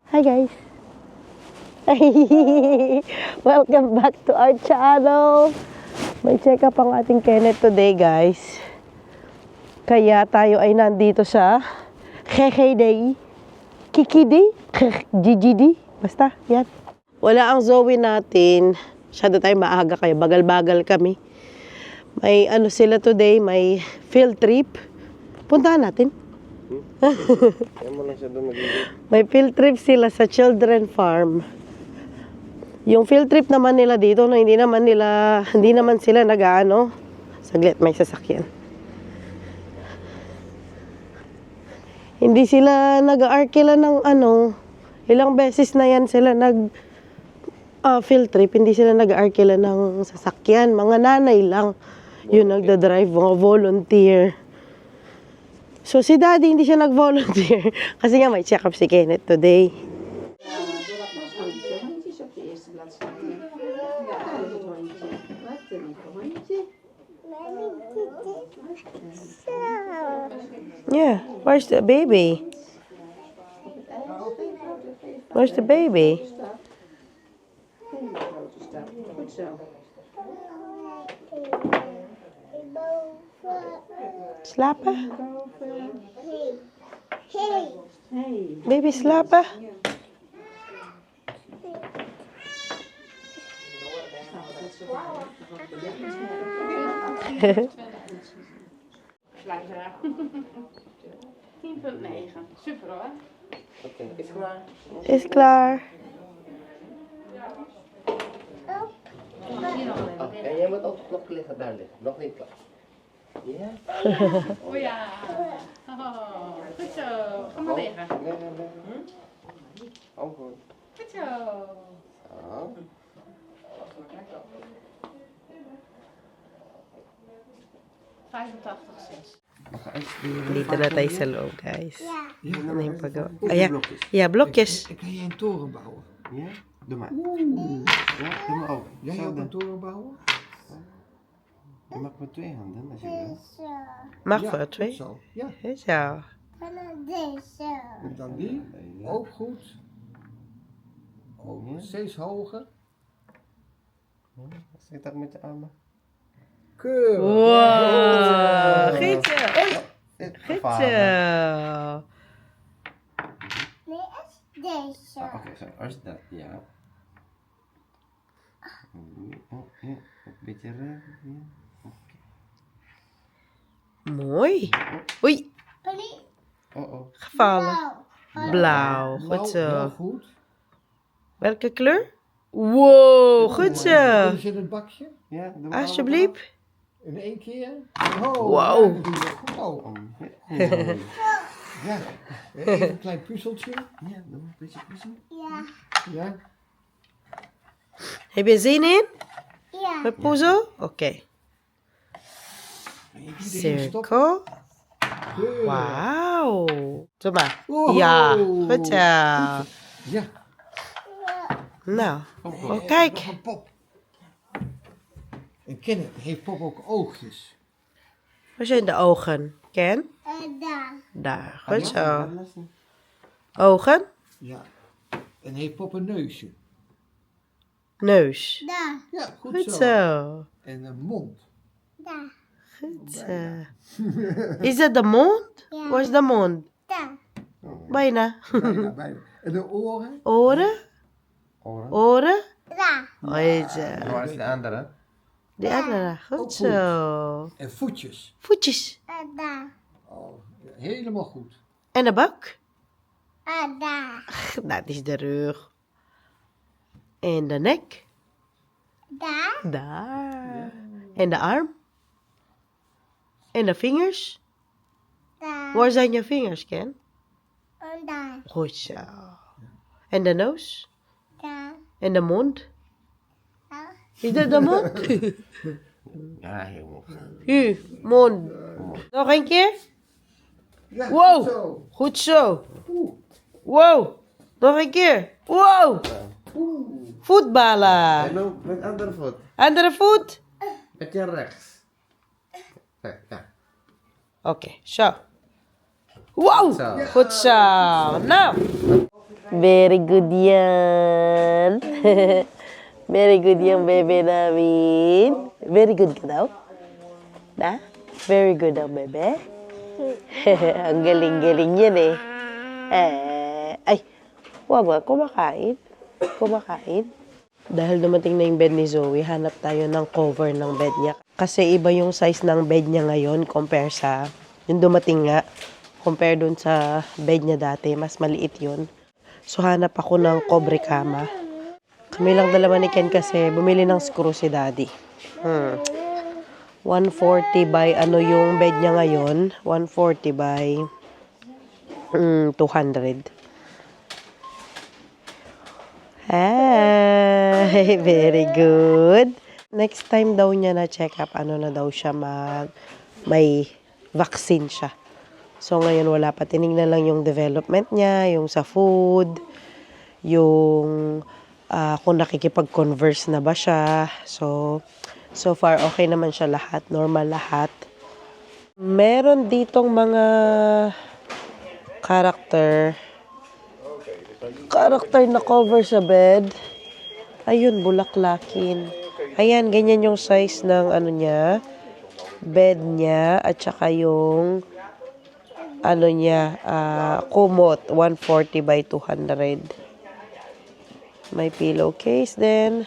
Hi guys! Welcome back to our channel! May check-up ang ating Kenneth today guys. Kaya tayo ay nandito sa Kikidi, GGD, basta yan. Wala ang Zoe natin. Masyado tayo maaga kaya bagal-bagal kami. May ano sila today, may field trip. Puntahan natin. May field trip sila sa children farm. Yung field trip naman nila dito, no, hindi naman sila nag-ano. Saglit, may sasakyan. Hindi sila nag-arkila ng ano. Ilang beses na yan sila field trip. Hindi sila nag-arkila ng sasakyan. Mga nanay lang yung nagda-drive, mga volunteer. So, si Daddy hindi siya nag-volunteer kasi nga may check-up si Kenneth today. Yeah, where's the baby? Where's the baby? Slapper? Baby slapper? Super hoor. Oké, is klaar. Is klaar. Oh, en jij moet ook nog liggen daar liggen. Nog niet klaar. Ja? Oh ja. Oh, goed zo. Ga maar liggen. Nee. Oh, goed. Goed zo. Zo. 85, 6. Dito na tayo sa loob, guys. Ano yung pagawa? Hoeveel Ayan. blokjes? Ja, blokjes. Ik kan je een toren bouwen. Ja? Doe maar. Ja, doe maar ook. Jij Zo ook dan. een toren bouwen? Je mag met 2 handen als je wil. Mag Ja, voor goed twee. Zo. Ja, Zo. en dan die. Ook goed. Oh, steeds hoger. Ja, zit dat met je armen? Keurig. Wow. Goed zo. Dit Goed gevaarlijk. zo. Ah, Oké, zo. Als dat, ja. Oh, ja. Een beetje recht. Ja. Mooi. Oei, Oh. gevallen. Blauw. Nou, Goed heel zo. goed. Welke kleur? Wow, goed Dit zo. is in het bakje. Ja, doe maar. Alsjeblieft. In één keer. Oh, Wauw. ja, dat doe je goed. Oh, Allemaal. ja. Even een klein puzzeltje. Ja, doe maar een beetje kussen. Ja. Heb je zin in? Met puzzel? Oké. En je die erin stoppen. Cirkel. Keurig. Wauw. Doe maar. Wow. Ja, goed zo. Ja. Nou, En oh, kijk. nog een pop. En Kenneth heeft Pop ook oogjes. Waar zijn de ogen? Ken? Daar, goed zo. Ogen, Ja. En heeft Pop een neusje. neus. Ja, goed, Goed zo. zo. En een mond. Goed zo. Is dat de mond? Waar is de mond? Bijna. Bijna. En de oren. Oren? Oren. Oren? Goed zo. Waar is de andere? Die andere, goed zo. En voetjes. Voetjes. Oh, helemaal goed. En de bak? Dat is de rug. En de nek? Daar. En de arm? En de vingers? Waar zijn je vingers, Ken? Goed zo. En de neus? En de mond? Is dat de mond? Ja, helemaal. Hier, mond. Nog een keer? Ja, Wow. goed zo. Goed zo. Oeh. Wow. Nog een keer. Wow. Oeh. Voetballen. En ook met andere voet. Andere voet? Met je rechts. Kijk, ja. Oké, zo. Wow. Zo. Goed zo. Nou. Very good yan. Very good yung bebe namin. Very good ka daw? Na? Very good ang bebe? Ang galing-galing yan eh. Ay, wag, kumakain. Kumakain. Dahil dumating na yung bed ni Zoe, hanap tayo ng cover ng bed niya. Kasi iba yung size ng bed niya ngayon compare sa yung dumating nga. Compare dun sa bed niya dati, mas maliit yun. So hanap ako ng cobre kama. Kami lang dalawa ni Ken kasi bumili ng screw si Daddy. 140 by ano yung bed niya ngayon? 140 by 200. Hi, very good. Next time daw niya na check up, ano na daw siya may vaccine siya. So ngayon wala pa, tinignan lang yung development niya, yung sa food, yung kung nakikipag-converse na ba siya. So far okay naman siya lahat, normal lahat. Meron ditong mga character na cover sa bed. Ayun, bulaklakin. Ayan, ganyan yung size ng ano niya, bed niya, at saka yung ano niya, kumot, 140 by 200. May pillowcase din.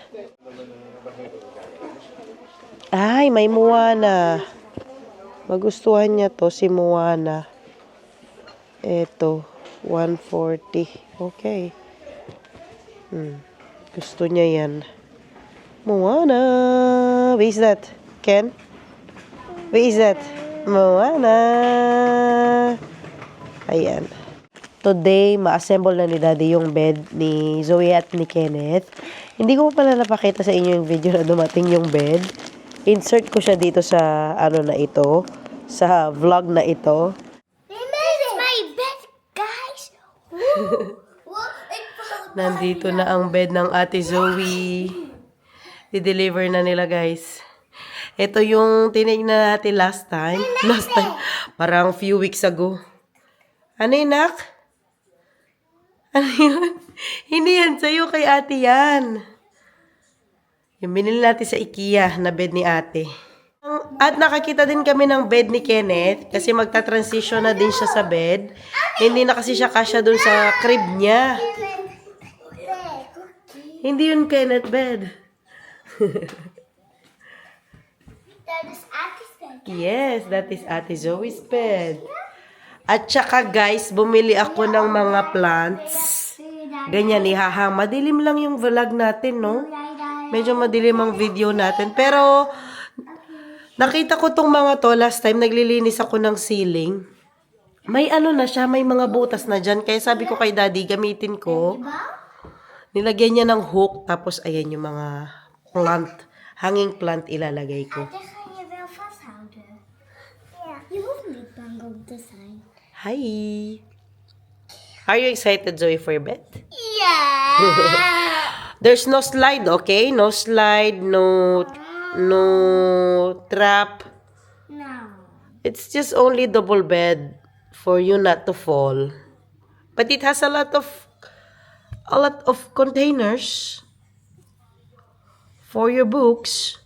Ay, may Moana. Magustuhan niya to, si Moana. Eto, 140. Okay. Gusto niya yan. Moana. What is that? Ken? What is that? Moana. Ayan. Today, ma-assemble na ni Daddy yung bed ni Zoe at ni Kenneth. Hindi ko pala napakita sa inyo yung video na dumating yung bed. Insert ko siya dito sa ano na ito, sa vlog na ito. This is my bed, guys. Nandito na ang bed ng Ate Zoe. I-deliver na nila, guys. Ito yung tinignan natin last time. Last time, parang few weeks ago. Ano yun, Nak? Ano yun? Hindi yan sa'yo, kay ate yan. Yung binili natin sa IKEA na bed ni ate. At nakakita din kami ng bed ni Kenneth kasi magta-transition na din siya sa bed. Hindi na kasi siya kasya dun sa crib niya. Hindi yun Kenneth bed. That is Aki's bed. Yes, that is Ate Zoe's bed. At saka guys, bumili ako ng mga plants. Ganyan, ihahang. Madilim lang yung vlog natin, no? Medyo madilim ang video natin. Pero, nakita ko tong mga to last time. Naglilinis ako ng ceiling. May ano na siya, may mga butas na dyan. Kaya sabi ko kay Daddy, gamitin ko. Nilagyan niya ng hook. Tapos, ayan yung mga plant. Hanging plant ilalagay ko. Dit ga je wel vasthouden. Ja. Je hoeft niet bang op te zijn. Hi! Are you excited, Zoe, for your bed? Ja. There's no slide, okay? No slide, no trap. Nou. It's just only double bed for you not to fall. But it has a lot of containers for your books.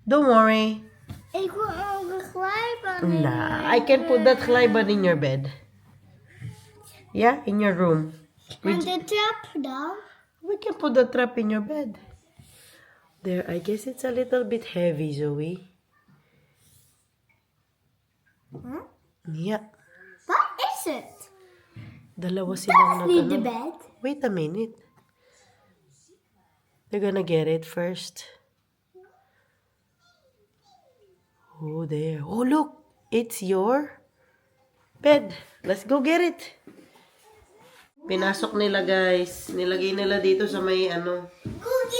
Don't worry. Ik wil ook een glijbaan. Nah, I can put that glijbaan in your bed. Yeah, in your room. En de trap dan? We can put the trap in your bed. There, I guess it's a little bit heavy, Zoe. Huh? Yeah. Wat is het? Dalawa silang Dat is niet de nag-ano. bed. Wait a minute. They're gonna get it first. Oh, there. Oh, look. It's your bed. Let's go get it. Pinasok nila, guys. Nilagay nila dito sa may,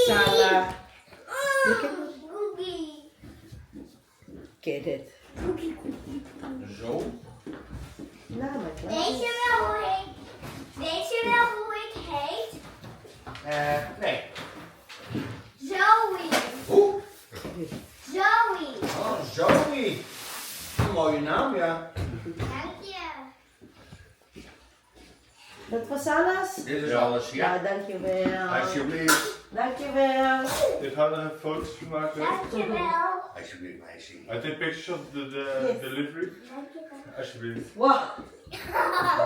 sala. Look at it. Cookie. Get it. Zo? Weet je wel hoe ik heet? Nee. Zoe. Hoe? Zoe. Oh, Zoe. Een mooie naam, ja. Dank je. Dat was alles? Dit is alles, ja. Ja, dankjewel. Alsjeblieft. Dankjewel. Dit gaan we er foto's van maken. Dankjewel. Alsjeblieft, meisje. I take pictures of the delivery. Alsjeblieft. Wow,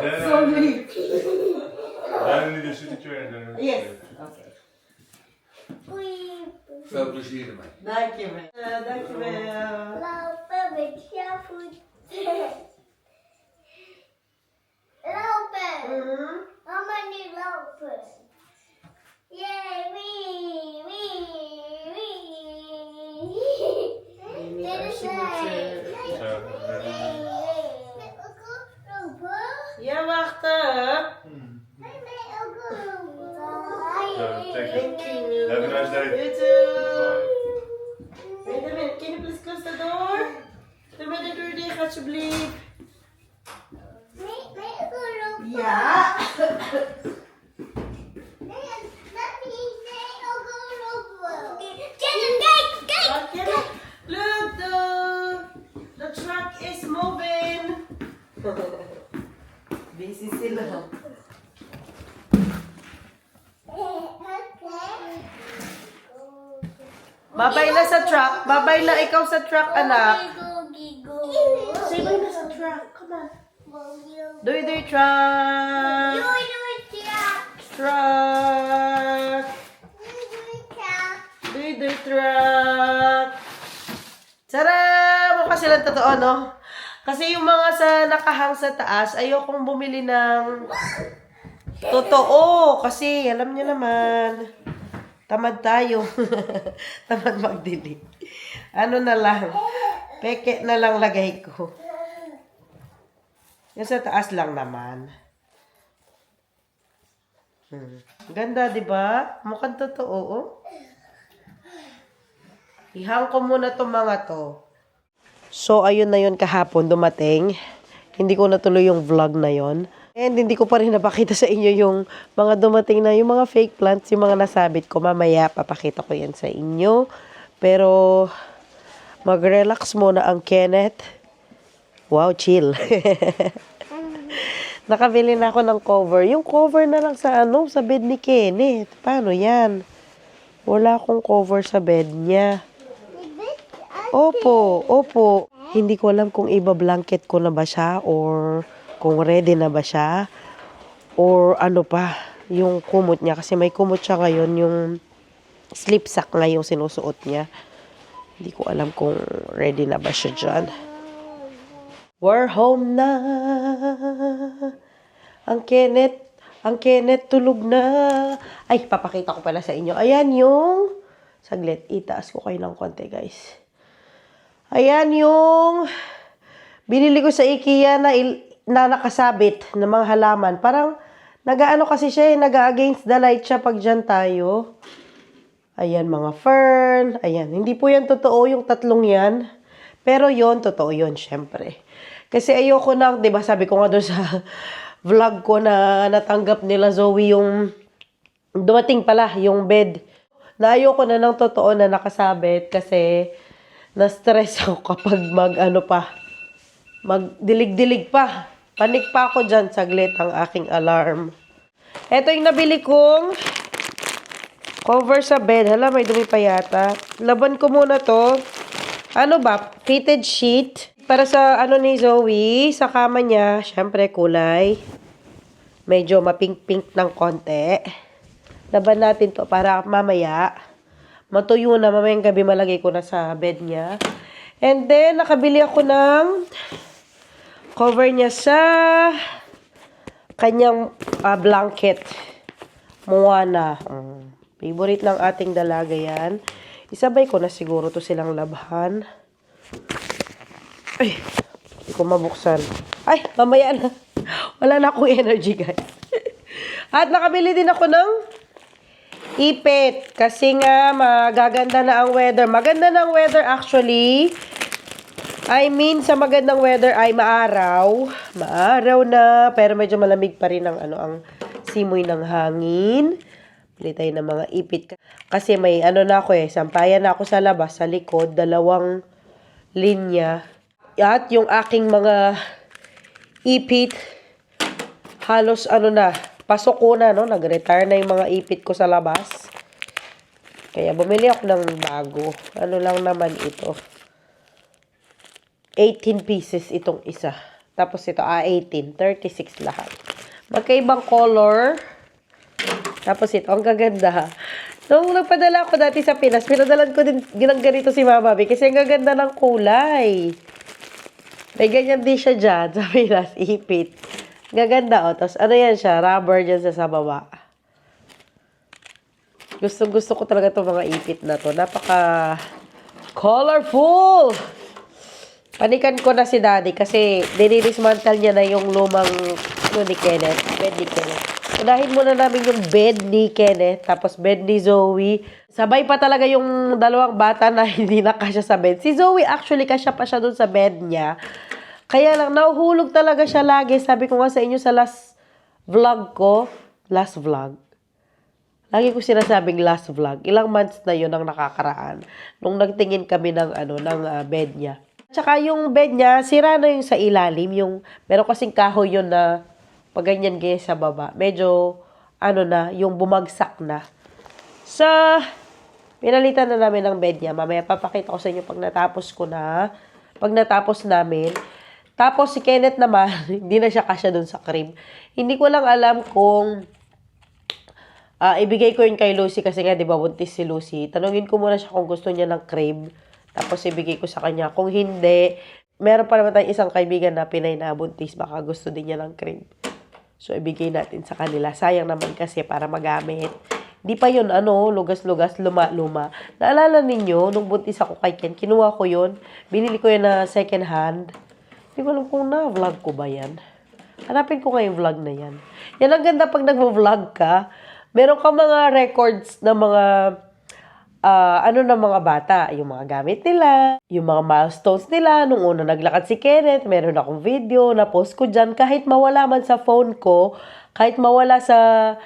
Then, so lief. then I need a signature and then. Yes. Oké. Veel plezier ermee. Dankjewel. Dankjewel. Lopen met je voeten. Lopen. Mama nu lopen. Yay, wee, wee, wee. Dit is leuk. Ja, wacht. Hè. Thank you. Have a nice day. You too. Wait a minute, can you please close the door? Doe maar de deur dicht, alsjeblieft. Ja. Look, the truck is moving. Busy sila. Babay na sa truck. Babay na ikaw sa truck, anak. Say bye na sa truck. Come on. Doy truck. Truck. Doy truck. Tara! Mukha silang totoo, no? Kasi yung mga sa nakahang sa taas, ayokong bumili ng totoo. Kasi, alam niyo naman, tamad tayo. Tamad magdilig. Ano na lang, peke na lang lagay ko. Yung sa taas lang naman. Ganda, di ba? Mukhang totoo, oh. Ihang ko muna itong mga to. So, ayun na yun kahapon, dumating. Hindi ko natuloy yung vlog na yon. And hindi ko pa rin napakita sa inyo yung mga dumating na, yung mga fake plants, yung mga nasabit ko. Mamaya, papakita ko yan sa inyo. Pero, mag-relax muna ang Kenneth. Wow, chill. Nakabili na ako ng cover. Yung cover na lang sa sa bed ni Kenneth. Paano yan? Wala akong cover sa bed niya. Opo. Hindi ko alam kung iba-blanket ko na ba siya or kung ready na ba siya or ano pa, yung kumot niya. Kasi may kumot siya ngayon, yung sleep sack nga yung sinusuot niya. Hindi ko alam kung ready na ba siya dyan. We're home na. Ang Kenneth tulog na. Ay, papakita ko pala sa inyo. Ayan yung, saglit, itaas ko kayo ng konti, guys. Ayan yung binili ko sa IKEA na nakasabit ng mga halaman. Parang nag-ano kasi siya, nag-against the light siya pag dyan tayo. Ayan, mga fern. Ayan, hindi po yan totoo yung tatlong yan. Pero yon totoo yon syempre. Kasi ayoko na, di ba sabi ko nga doon sa vlog ko na natanggap nila Zoe yung dumating pala yung bed. Na ayoko na ng totoo na nakasabit kasi na-stress ako kapag magdilig-dilig pa. Panik pa ako dyan, saglit ang aking alarm. Ito yung nabili kong cover sa bed. Hala, may dumi pa yata. Laban ko muna to. Ano ba? Fitted sheet. Para sa ni Zoe, sa kama niya, syempre kulay. Medyo mapink-pink ng konti. Laban natin to para mamaya matuyo na, mamayang gabi malagay ko na sa bed niya. And then, nakabili ako ng cover niya sa kanyang blanket. Moana. Favorite ng ating dalaga yan. Isabay ko na siguro to silang labhan. Ay, hindi ko mabuksan. Ay, mamaya na. Wala na akong energy, guys. At nakabili din ako ng ipit. Kasi nga, magaganda na ang weather. Maganda na ang weather actually. I mean, sa magandang weather ay maaraw. Maaraw na. Pero medyo malamig pa rin ang simoy ng hangin. Bili tayo ng mga ipit. Kasi may na ako sampayan na ako sa labas, sa likod. 2 linya. At yung aking mga ipit, halos Pasok ko na, no? Nag-retire na yung mga ipit ko sa labas. Kaya bumili ako ng bago. Ano lang naman ito. 18 pieces itong isa. Tapos ito, 18. 36 lahat. Magkaibang color. Tapos ito, ang gaganda. Nung nagpadala ako dati sa Pinas, pinadalan ko din ganito si Mama B kasi ang gaganda ng kulay. May ganyan din siya dyan sa Pinas, ipit. Gaganda, oh. Tapos ano yan siya, rubber dyan sa baba. Gusto ko talaga itong mga ipit na to. Napaka colorful! Panikan ko na si Daddy kasi dinilismantal niya na yung lumang ni Kenneth. Bed ni Kenneth. Unahin muna namin yung bed ni Kenneth, tapos bed ni Zoe. Sabay pa talaga yung dalawang bata na hindi na kasya sa bed. Si Zoe actually kasya pa siya dun sa bed niya. Kaya lang, nahuhulog talaga siya lagi. Sabi ko nga sa inyo sa last vlog ko, last vlog. Lagi ko sinasabing last vlog. Ilang months na yun ang nakakaraan. Nung nagtingin kami ng, bed niya. Tsaka yung bed niya, sira na yung sa ilalim. Yung, meron kasing kahoy yun na pag ganyan gaya sa baba. Medyo, yung bumagsak na. So, pinalitan na namin ang bed niya. Mamaya papakita ko sa inyo pag natapos ko na. Pag natapos namin. Tapos si Kenneth naman, hindi na siya kasya dun sa crib. Hindi ko lang alam kung ibigay ko yun kay Lucy kasi nga, di ba, buntis si Lucy. Tanungin ko muna siya kung gusto niya ng crib. Tapos ibigay ko sa kanya. Kung hindi, meron pa naman tayong isang kaibigan na Pinay na buntis. Baka gusto din niya ng crib. So, ibigay natin sa kanila. Sayang naman kasi para magamit. Di pa yun, lugas-lugas, luma-luma. Naalala ninyo, nung buntis ako kay Ken, kinuha ko yun. Binili ko yun na second hand. Hindi ko alam kung na-vlog ko ba yan. Hanapin ko nga yung vlog na yan. Yan ang ganda pag nag-vlog ka. Meron ka mga records ng mga ng mga bata, yung mga gamit nila, yung mga milestones nila, nung una naglakad si Kenneth, meron akong video, na-post ko dyan, kahit mawala man sa phone ko, kahit mawala sa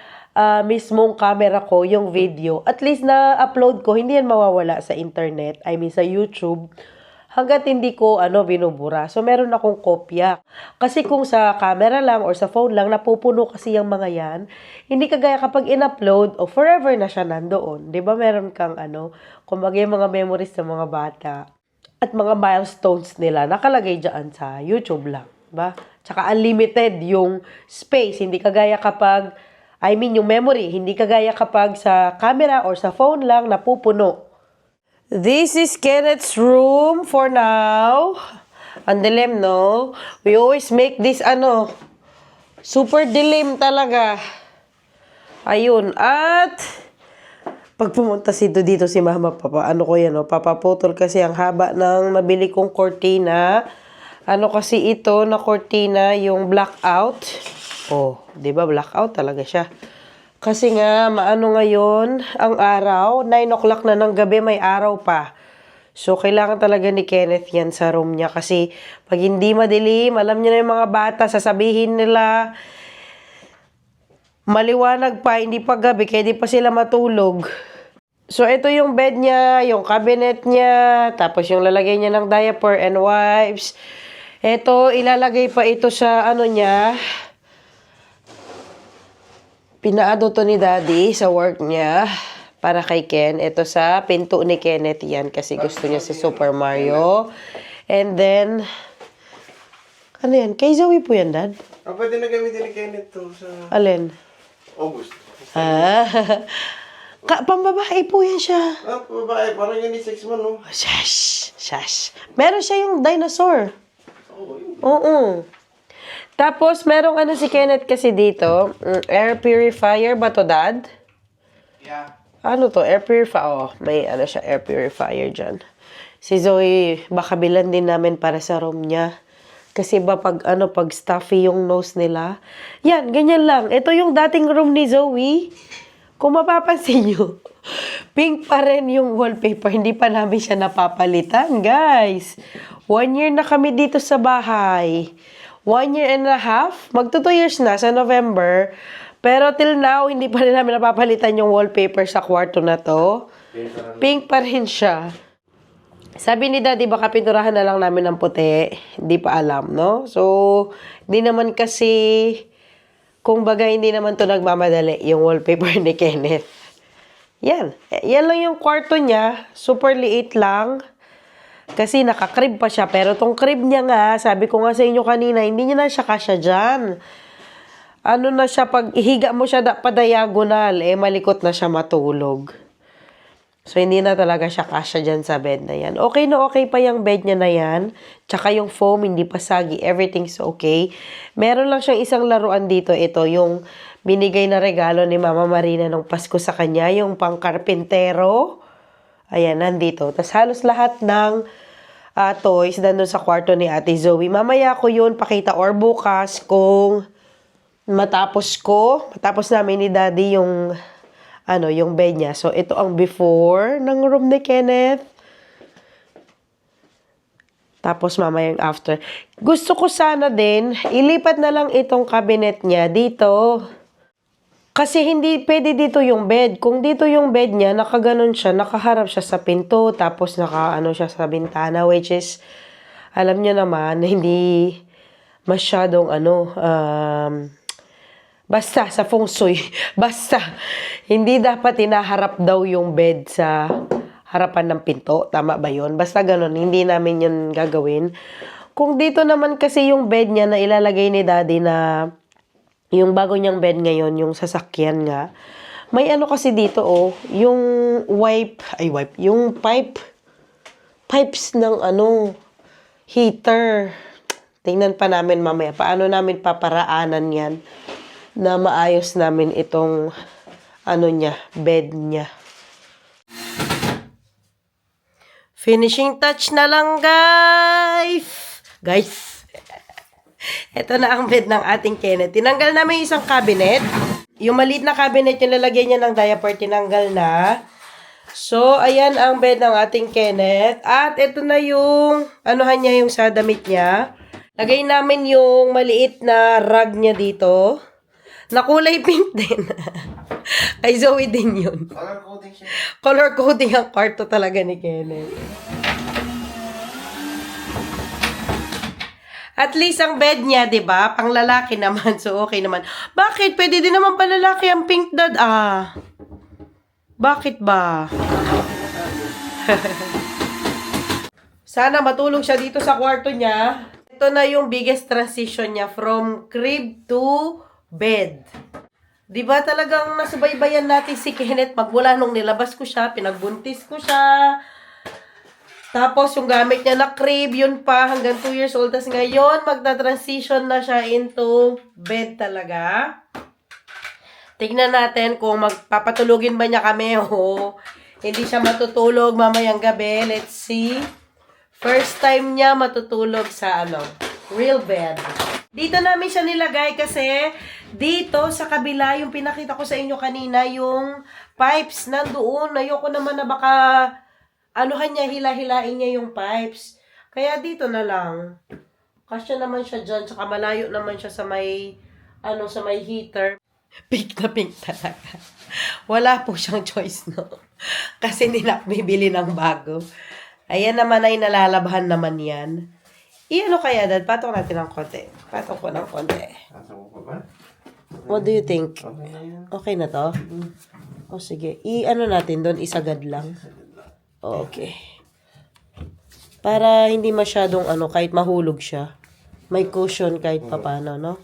mismong camera ko, yung video, at least na-upload ko, hindi yan mawawala sa internet, I mean sa YouTube, hanggat hindi ko binubura. So, meron akong kopya. Kasi kung sa camera lang or sa phone lang, napupuno kasi yung mga yan. Hindi kagaya kapag in-upload o forever na siya nandoon. Di ba meron kang kumbaga yung mga memories ng mga bata at mga milestones nila nakalagay dyan sa YouTube lang. Diba? Tsaka unlimited yung space. Hindi kagaya kapag, yung memory. Hindi kagaya kapag sa camera or sa phone lang napupuno. This is Kenneth's room for now. Ang dilim, no? We always make this, super dilim talaga. Ayun. At, pag pumunta dito si Mama, papaputol kasi ang haba ng nabili kong cortina. Kasi ito na cortina, yung blackout. Oh, di ba blackout talaga siya. Kasi nga, ngayon, ang araw, 9 o'clock na ng gabi, may araw pa. So, kailangan talaga ni Kenneth yan sa room niya. Kasi, pag hindi madilim, alam niyo na yung mga bata, sasabihin nila, maliwanag pa, hindi pa gabi, kaya di pa sila matulog. So, ito yung bed niya, yung cabinet niya, tapos yung lalagay niya ng diaper and wipes. Ito, ilalagay pa ito sa, niya, pinaado to ni Daddy sa work niya para kay Ken. Ito sa pinto ni Kenneth yan kasi gusto niya si Super Mario. And then, yan? Kay Zoe po yan, Dad? Pwede na gamitin ni Kenneth to sa Alin? August. Pambabae po yan siya. Babae, parang unisex man, no? Shush. Meron siya yung dinosaur. Oo. Tapos, merong si Kenneth kasi dito, air purifier ba to, Dad? Yeah. To? Air purifier. Oh, may siya, air purifier dyan. Si Zoe, baka bilan din namin para sa room niya. Kasi ba pag stuffy yung nose nila. Yan, ganyan lang. Ito yung dating room ni Zoe. Kung mapapansin nyo, pink pa rin yung wallpaper. Hindi pa namin siya napapalitan, guys. 1 year na kami dito sa bahay. 1 year and a half. Magto 2 years na sa November. Pero till now, hindi pa rin namin napapalitan yung wallpaper sa kwarto na to. Pink pa rin siya. Sabi ni Daddy, baka pinturahan na lang namin ng puti. Hindi pa alam, no? So, hindi naman kasi Kung baga, hindi naman to nagmamadali, yung wallpaper ni Kenneth. Yan. Yan lang yung kwarto niya. Super liit lang. Kasi nakakrib pa siya. Pero tong crib niya nga, sabi ko nga sa inyo kanina, hindi niya na siya kasya dyan. Ano na siya, pag ihiga mo siya pa-diagonal, malikot na siya matulog. So, hindi na talaga siya kasya dyan sa bed na yan. Okay na okay pa yung bed niya na yan. Tsaka yung foam, hindi pa sagi. Everything's okay. Meron lang siyang isang laruan dito. Ito, yung binigay na regalo ni Mama Marina nung Pasko sa kanya. Yung pang-karpentero. Ayan, nandito. Tapos halos lahat ng toys nandun sa kwarto ni Ate Zoe. Mamaya ko yun pakita or bukas kung matapos namin ni Daddy yung yung bed niya. So, ito ang before ng room ni Kenneth. Tapos, mamaya yung after. Gusto ko sana din, ilipat na lang itong cabinet niya dito. Kasi hindi pwede dito yung bed. Kung dito yung bed niya, nakaganon siya, nakaharap siya sa pinto, tapos nakaano siya sa bintana, which is, alam niyo naman, hindi masyadong basta sa feng shui, basta hindi dapat inaharap daw yung bed sa harapan ng pinto. Tama ba yun? Basta ganun, hindi namin yun gagawin. Kung dito naman kasi yung bed niya na ilalagay ni Daddy na yung bago niyang bed ngayon, yung sasakyan nga, may kasi dito yung yung pipes ng heater. Tingnan pa namin mamaya, paano namin paparaanan yan na maayos namin itong bed niya. Finishing touch na lang, guys. Ito na ang bed ng ating Kenneth. Tinanggal namin isang cabinet. Yung maliit na cabinet yung lalagyan niya ng diaper, tinanggal na. So, ayan ang bed ng ating Kenneth. At ito na yung, niya, yung sa damit niya. Lagay namin yung maliit na rug niya dito. Na kulay pink din. Kay Zoe din yun. Color coding siya. Color coding ang kwarto talaga ni Kenneth. At least ang bed niya, 'di ba? Pang lalaki naman, so okay naman. Bakit? Pwede din naman panlalaki ang pink, Dad. Bakit ba? Sana matulog siya dito sa kwarto niya. Ito na yung biggest transition niya from crib to bed. 'Di ba talagang nasubaybayan natin si Kenneth magmula nung nilabas ko siya, pinagbuntis ko siya. Tapos yung gamit niya na crib, yun pa hanggang 2 years old. Tapos ngayon, magta-transition na siya into bed talaga. Tignan natin kung magpapatulogin ba niya kami o hindi siya matutulog mamayang gabi. Let's see. First time niya matutulog sa real bed. Dito namin siya nilagay kasi dito sa kabila, yung pinakita ko sa inyo kanina, yung pipes nandoon. Ayoko naman na baka hila-hilain niya yung pipes. Kaya dito na lang. Kasya naman siya dyan, tsaka malayo naman siya sa may, sa may heater. Pink na pink talaga. Wala po siyang choice, no? Kasi hindi na bibili ng bago. Ayan naman ay nalalabhan naman yan. Kaya, Dad? Patong natin ng konti. Patong ko ng konti. Kasama ko ba? What do you think? Okay na yan. Okay na to? O sige. Natin doon, isagad lang. Okay. Para hindi masyadong kahit mahulog siya. May cushion kahit papano, no?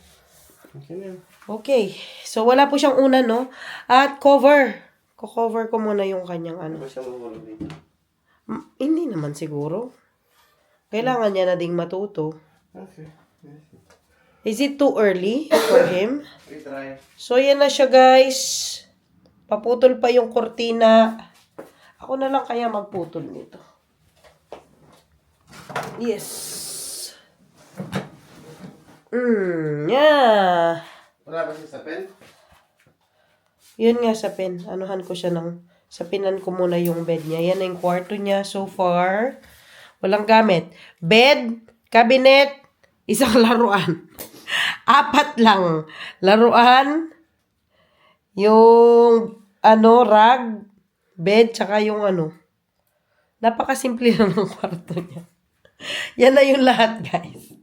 Okay na yan. Okay. So, wala po siyang unan, no? At cover. Ko-cover ko muna yung kanyang Ano siya mahulog dito? Hindi naman siguro. Kailangan niya na ding matuto. Okay. Is it too early for him? We try. So, yan na siya, guys. Paputol pa yung kortina. Ako na lang kaya magputol nito. Yes. Yeah. Wala ba siya sa pen? Yun nga sa pen. Anuhan ko siya sa pinan ko muna yung bed niya. Yan ang kwarto niya so far. Walang gamit. Bed, cabinet, isang laruan. 4 lang. Laruan, yung rug, bed, tsaka yung napakasimple lang ng kwarto niya. Yan na yung lahat, guys.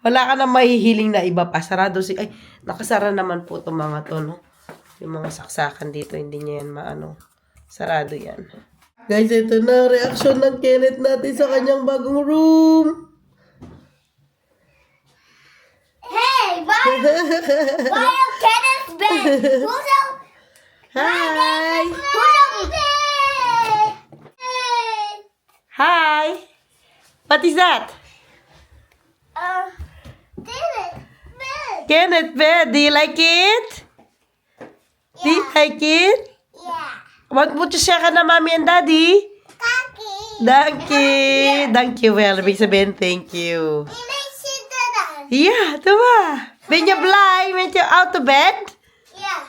Wala ka na mahihiling na iba pa. Sarado si... Ay, nakasara naman po itong mga to, no? Yung mga saksakan dito, hindi niya yan maano. Sarado yan. Guys, ito na ang reaction ng Kenneth natin sa kanyang bagong room. Hey, why are Kenneth's bed? Who's up? Hi! Who's up bed? Hi! What is that? Kenneth bed. Kenneth bed. Do you like it? Do you like it? Yeah. Wag mo siya ka na mami and daddy. Kaki. Thank you. Well, ibig sabihin, thank you. Inisita. Yeah, diba? Ben je blij met je out of bed? Yeah.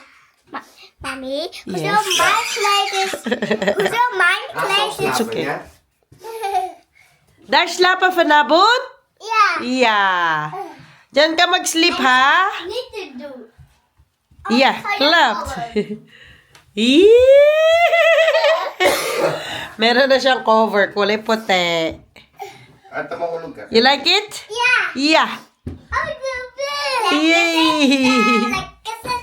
Mommy, hoezo Yes. mijn kleed is... Hoezo mijn kleed is... It's okay. Daar slapen vanavond? Ja. Ja. Diyan ka mag-sleep, ha? Niet te doen. Ja, ga je klopt. vallen. Meron na siyang cover, kulay puti. At mahulog ka. You like it? Ja. Yeah. Oh, ik wil weer. Yay! Lekker zitten.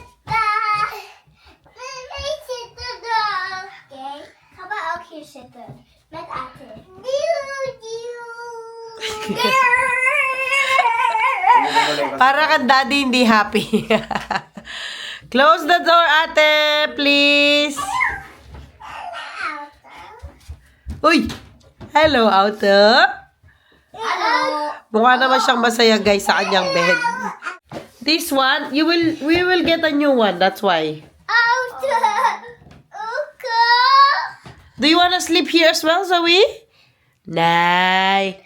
Nee, zitten dan. Oké, ga maar ook hier zitten. Met Ate. Para kang daddy hindi happy. Close the door, ate, please. Uy! Hello, Auto. Hallo. Mukha naman siyang masaya, guys, sa kanyang bed. This one, we will get a new one, that's why. Auto. Oké. Do you wanna sleep here as well, Zoe? Nee.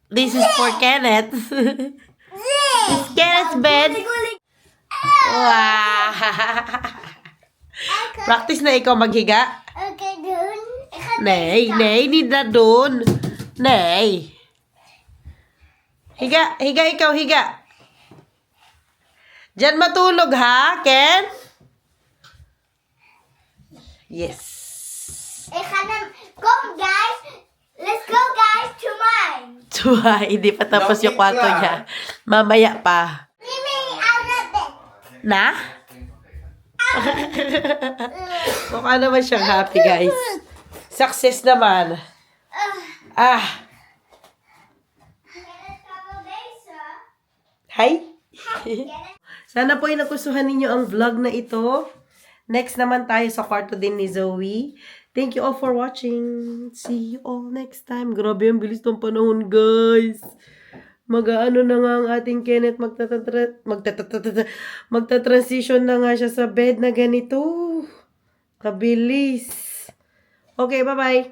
This is for Kenneth. It's Kenneth's bed. Wow. Practice na ikaw maghiga. Oké, doen. Ik ga Nee, niet dat doen. Nee. Higa ikaw, higa. Diyan matulog, ha, Ken? Yes. Ik ga naar... Kom, guys. Let's go, guys, to mine. Tuwa, hindi pa tapos yung kwarto niya. Mamaya pa. Mimi, out of bed. Na? Mukha naman siyang happy, guys. Success naman. Ah. Hi. Sana po ay nagustuhan ninyo ang vlog na ito. Next naman tayo sa kwarto din ni Zoe. Thank you all for watching. See you all next time. Grabe ang bilis ng panahon, guys. Mag-ano na nga ang ating Kenneth. Magta-transition na nga siya sa bed na ganito. Kabilis. Okay, bye-bye.